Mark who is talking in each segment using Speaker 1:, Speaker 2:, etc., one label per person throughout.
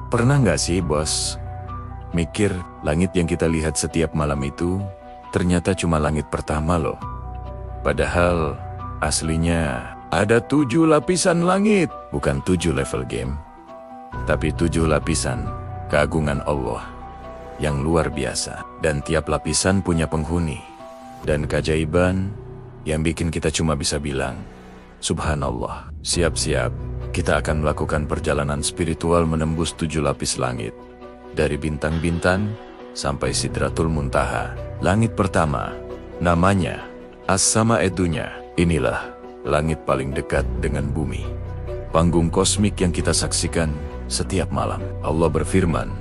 Speaker 1: Pernah nggak sih, bos, mikir langit yang kita lihat setiap malam itu ternyata cuma langit pertama loh. Padahal aslinya ada 7 lapisan langit. Bukan 7 level game, tapi 7 lapisan keagungan Allah yang luar biasa. Dan tiap lapisan punya penghuni dan keajaiban yang bikin kita cuma bisa bilang, Subhanallah. Siap-siap, kita akan melakukan perjalanan spiritual menembus 7 lapis langit. Dari bintang-bintang sampai Sidratul Muntaha. Langit pertama, namanya As-Sama'id Dunya. Inilah langit paling dekat dengan bumi. Panggung kosmik yang kita saksikan setiap malam. Allah berfirman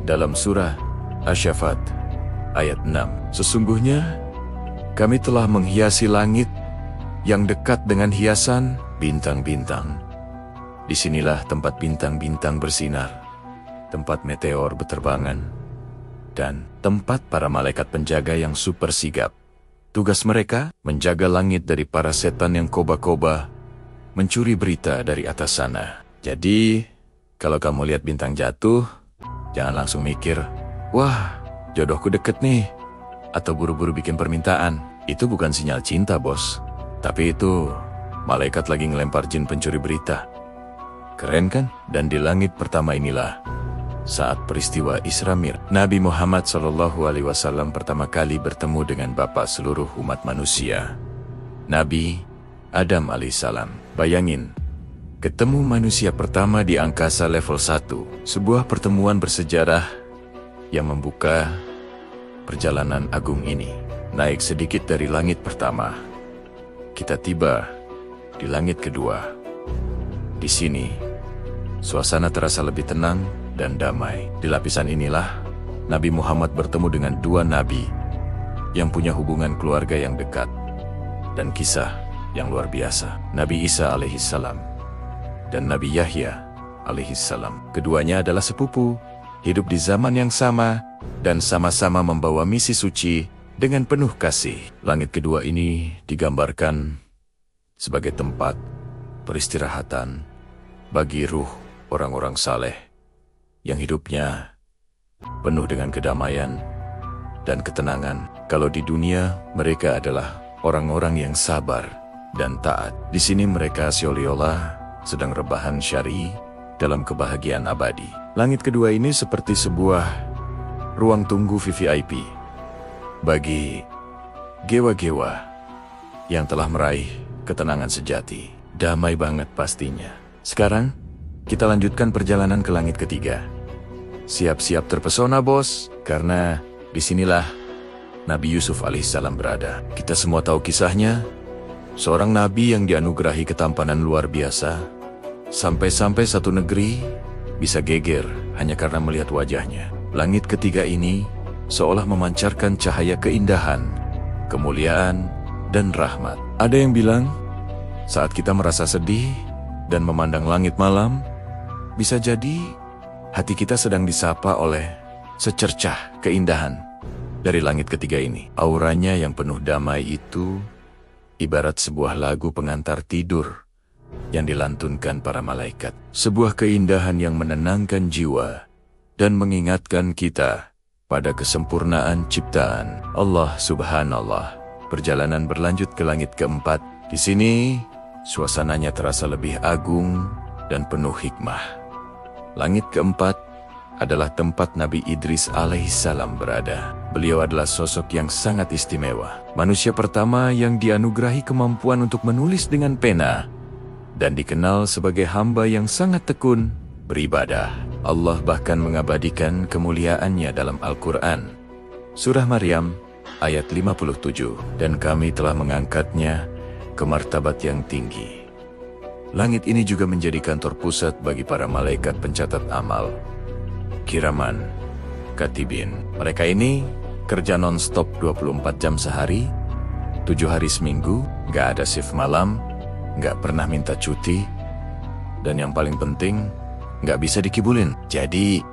Speaker 1: dalam surah Asy-Syaffat ayat 6. Sesungguhnya kami telah menghiasi langit yang dekat dengan hiasan bintang-bintang. Disinilah tempat bintang-bintang bersinar, tempat meteor berterbangan, dan tempat para malaikat penjaga yang super sigap. Tugas mereka menjaga langit dari para setan yang koba-koba, mencuri berita dari atas sana. Jadi, kalau kamu lihat bintang jatuh, jangan langsung mikir, wah, jodohku deket nih, atau buru-buru bikin permintaan. Itu bukan sinyal cinta, bos. Tapi itu malaikat lagi ngelempar jin pencuri berita. Keren kan? Dan di langit pertama inilah saat peristiwa Isra Mi'raj, Nabi Muhammad SAW pertama kali bertemu dengan Bapa seluruh umat manusia, Nabi Adam alaihissalam. Bayangin, ketemu manusia pertama di angkasa level 1, sebuah pertemuan bersejarah yang membuka perjalanan agung ini. Naik sedikit dari langit pertama, kita tiba di langit kedua. Di sini, suasana terasa lebih tenang dan damai. Di lapisan inilah, Nabi Muhammad bertemu dengan 2 nabi yang punya hubungan keluarga yang dekat dan kisah yang luar biasa. Nabi Isa alaihissalam dan Nabi Yahya alaihissalam. Keduanya adalah sepupu, hidup di zaman yang sama, dan sama-sama membawa misi suci dengan penuh kasih. Langit kedua ini digambarkan sebagai tempat peristirahatan bagi ruh orang-orang saleh yang hidupnya penuh dengan kedamaian dan ketenangan. Kalau di dunia, mereka adalah orang-orang yang sabar dan taat. Di sini mereka seolah-olah sedang rebahan syar'i dalam kebahagiaan abadi. Langit kedua ini seperti sebuah ruang tunggu VVIP bagi gewa-gewa yang telah meraih ketenangan sejati. Damai banget pastinya. Sekarang, kita lanjutkan perjalanan ke langit ketiga. Siap-siap terpesona, bos, karena disinilah Nabi Yusuf alaihissalam berada. Kita semua tahu kisahnya, seorang nabi yang dianugerahi ketampanan luar biasa, sampai-sampai satu negeri bisa geger hanya karena melihat wajahnya. Langit ketiga ini seolah memancarkan cahaya keindahan, kemuliaan, dan rahmat. Ada yang bilang, saat kita merasa sedih dan memandang langit malam, bisa jadi hati kita sedang disapa oleh secercah keindahan dari langit ketiga ini. Auranya yang penuh damai itu ibarat sebuah lagu pengantar tidur yang dilantunkan para malaikat. Sebuah keindahan yang menenangkan jiwa dan mengingatkan kita pada kesempurnaan ciptaan Allah Subhanallah. Perjalanan berlanjut ke langit keempat. Di sini, suasananya terasa lebih agung dan penuh hikmah. Langit keempat adalah tempat Nabi Idris alaihissalam berada. Beliau adalah sosok yang sangat istimewa. Manusia pertama yang dianugerahi kemampuan untuk menulis dengan pena dan dikenal sebagai hamba yang sangat tekun beribadah. Allah bahkan mengabadikan kemuliaannya dalam Al-Quran. Surah Maryam ayat 57. Dan kami telah mengangkatnya ke martabat yang tinggi. Langit ini juga menjadi kantor pusat bagi para malaikat pencatat amal, kiraman, katibin. Mereka ini kerja non-stop 24 jam sehari, 7 hari seminggu, gak ada shift malam, gak pernah minta cuti, dan yang paling penting, gak bisa dikibulin. Jadi,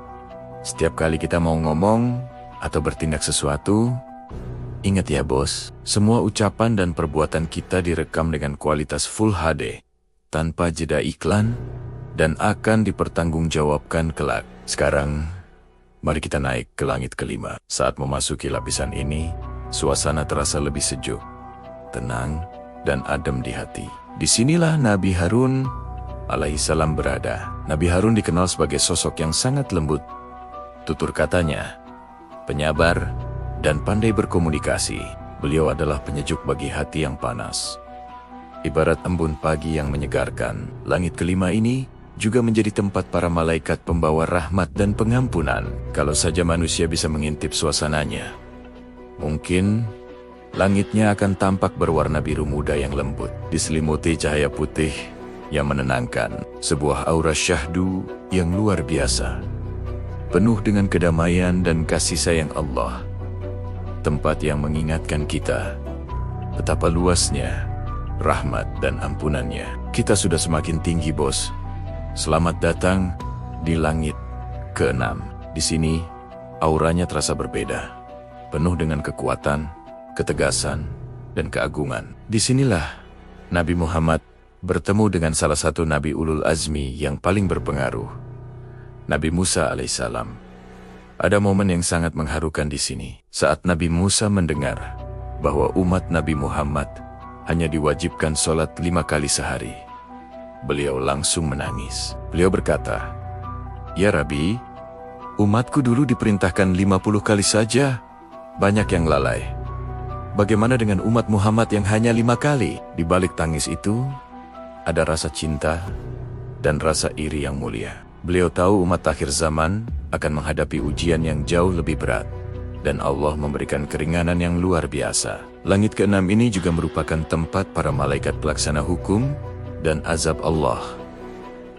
Speaker 1: setiap kali kita mau ngomong atau bertindak sesuatu, ingat ya bos, semua ucapan dan perbuatan kita direkam dengan kualitas Full HD, tanpa jeda iklan, dan akan dipertanggungjawabkan kelak. Sekarang, mari kita naik ke langit kelima. Saat memasuki lapisan ini, suasana terasa lebih sejuk, tenang, dan adem di hati. Disinilah Nabi Harun alaihissalam berada. Nabi Harun dikenal sebagai sosok yang sangat lembut. Tutur katanya, penyabar, dan pandai berkomunikasi. Beliau adalah penyejuk bagi hati yang panas. Ibarat embun pagi yang menyegarkan, langit kelima ini juga menjadi tempat para malaikat pembawa rahmat dan pengampunan. Kalau saja manusia bisa mengintip suasananya, mungkin langitnya akan tampak berwarna biru muda yang lembut, diselimuti cahaya putih yang menenangkan, sebuah aura syahdu yang luar biasa, penuh dengan kedamaian dan kasih sayang Allah. Tempat yang mengingatkan kita betapa luasnya rahmat dan ampunannya. Kita sudah semakin tinggi, bos. Selamat datang di langit ke-6. Di sini, auranya terasa berbeda, penuh dengan kekuatan, ketegasan, dan keagungan. Disinilah Nabi Muhammad bertemu dengan salah satu Nabi Ulul Azmi yang paling berpengaruh, Nabi Musa alaihissalam. Ada momen yang sangat mengharukan di sini. Saat Nabi Musa mendengar bahwa umat Nabi Muhammad hanya diwajibkan sholat 5 kali sehari, beliau langsung menangis. Beliau berkata, "Ya Rabbi, umatku dulu diperintahkan 50 kali saja. Banyak yang lalai. Bagaimana dengan umat Muhammad yang hanya 5 kali?" Di balik tangis itu, ada rasa cinta dan rasa iri yang mulia. Beliau tahu umat akhir zaman akan menghadapi ujian yang jauh lebih berat, dan Allah memberikan keringanan yang luar biasa. Langit ke-6 ini juga merupakan tempat para malaikat pelaksana hukum dan azab Allah.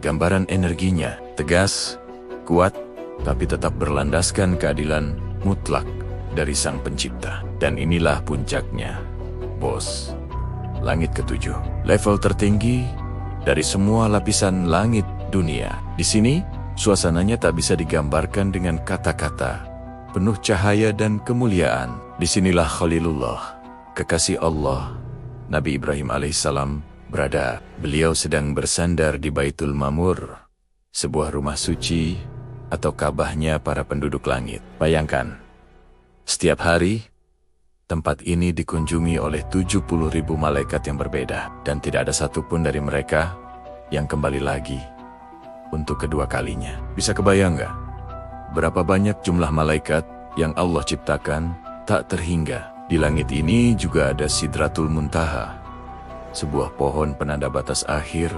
Speaker 1: Gambaran energinya tegas, kuat, tapi tetap berlandaskan keadilan mutlak dari Sang Pencipta. Dan inilah puncaknya, bos. Langit ke-7, level tertinggi dari semua lapisan langit dunia. Di sini, suasananya tak bisa digambarkan dengan kata-kata, penuh cahaya dan kemuliaan. Disinilah Khalilullah, kekasih Allah, Nabi Ibrahim alaihissalam berada. Beliau sedang bersandar di Baitul Mamur, sebuah rumah suci atau Ka'bahnya para penduduk langit. Bayangkan, setiap hari, tempat ini dikunjungi oleh 70.000 malaikat yang berbeda, dan tidak ada satupun dari mereka yang kembali lagi untuk kedua kalinya. Bisa kebayang nggak? Berapa banyak jumlah malaikat yang Allah ciptakan tak terhingga. Di langit ini juga ada Sidratul Muntaha, sebuah pohon penanda batas akhir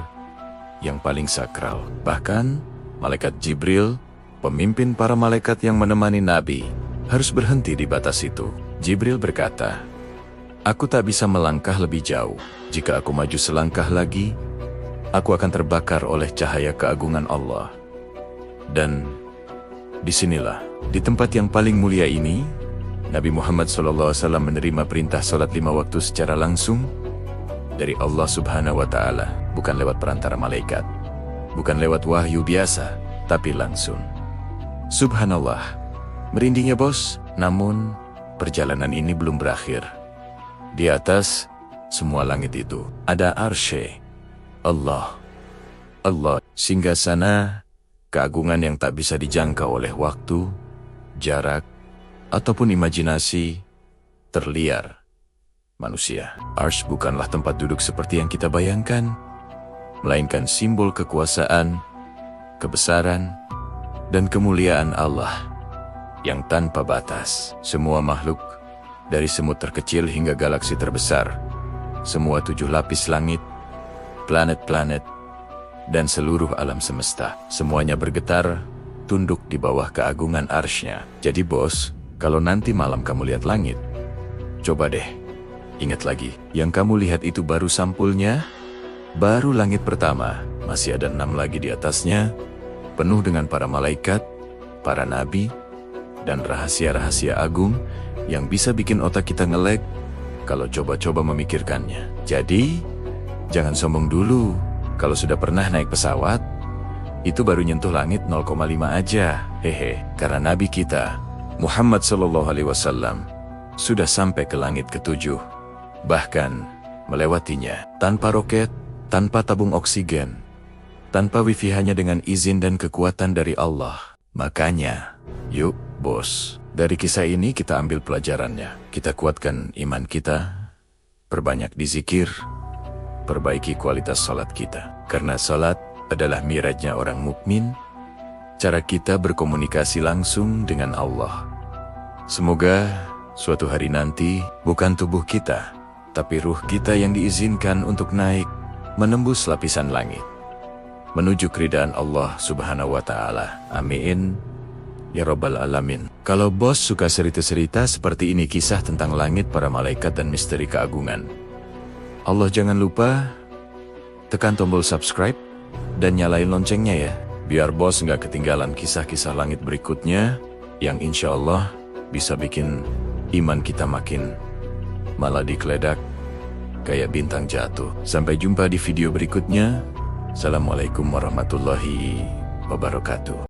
Speaker 1: yang paling sakral. Bahkan, malaikat Jibril, pemimpin para malaikat yang menemani Nabi, harus berhenti di batas itu. Jibril berkata, "Aku tak bisa melangkah lebih jauh. Jika aku maju selangkah lagi, aku akan terbakar oleh cahaya keagungan Allah." Dan disinilah, di tempat yang paling mulia ini, Nabi Muhammad SAW menerima perintah salat 5 waktu secara langsung dari Allah Subhanahu wa Ta'ala, bukan lewat perantara malaikat, bukan lewat wahyu biasa, tapi langsung. Subhanallah, merindingnya bos. Namun, perjalanan ini belum berakhir. Di atas semua langit itu ada arsy Allah. Singgasana keagungan yang tak bisa dijangkau oleh waktu, jarak, ataupun imajinasi terliar manusia. Arsy bukanlah tempat duduk seperti yang kita bayangkan, melainkan simbol kekuasaan, kebesaran, dan kemuliaan Allah yang tanpa batas. Semua makhluk, dari semut terkecil hingga galaksi terbesar, semua 7 lapis langit, planet-planet, dan seluruh alam semesta, semuanya bergetar, tunduk di bawah keagungan arsy-Nya. Jadi bos, kalau nanti malam kamu lihat langit, coba deh, ingat lagi, yang kamu lihat itu baru sampulnya, baru langit pertama, masih ada 6 lagi di atasnya, penuh dengan para malaikat, para nabi, dan rahasia-rahasia agung yang bisa bikin otak kita nge-lag kalau coba-coba memikirkannya. Jadi, jangan sombong dulu. Kalau sudah pernah naik pesawat, itu baru nyentuh langit 0,5 aja. Hehe, karena Nabi kita, Muhammad SAW, sudah sampai ke langit ke-7. Bahkan, melewatinya tanpa roket, tanpa tabung oksigen, tanpa wifi, hanya dengan izin dan kekuatan dari Allah. Makanya, yuk bos, dari kisah ini kita ambil pelajarannya. Kita kuatkan iman kita, perbanyak dizikir, perbaiki kualitas salat kita. Karena salat adalah mirajnya orang mukmin, cara kita berkomunikasi langsung dengan Allah. Semoga suatu hari nanti bukan tubuh kita, tapi ruh kita yang diizinkan untuk naik, menembus lapisan langit, menuju keridaan Allah Subhanahu wa Ta'ala. Amin ya Rabbal Alamin. Kalau bos suka cerita-cerita seperti ini, kisah tentang langit, para malaikat, dan misteri keagungan Allah, jangan lupa tekan tombol subscribe dan nyalain loncengnya ya, biar bos nggak ketinggalan kisah-kisah langit berikutnya yang insya Allah bisa bikin iman kita makin malah dikeledak kayak bintang jatuh. Sampai jumpa di video berikutnya. Assalamualaikum warahmatullahi wabarakatuh.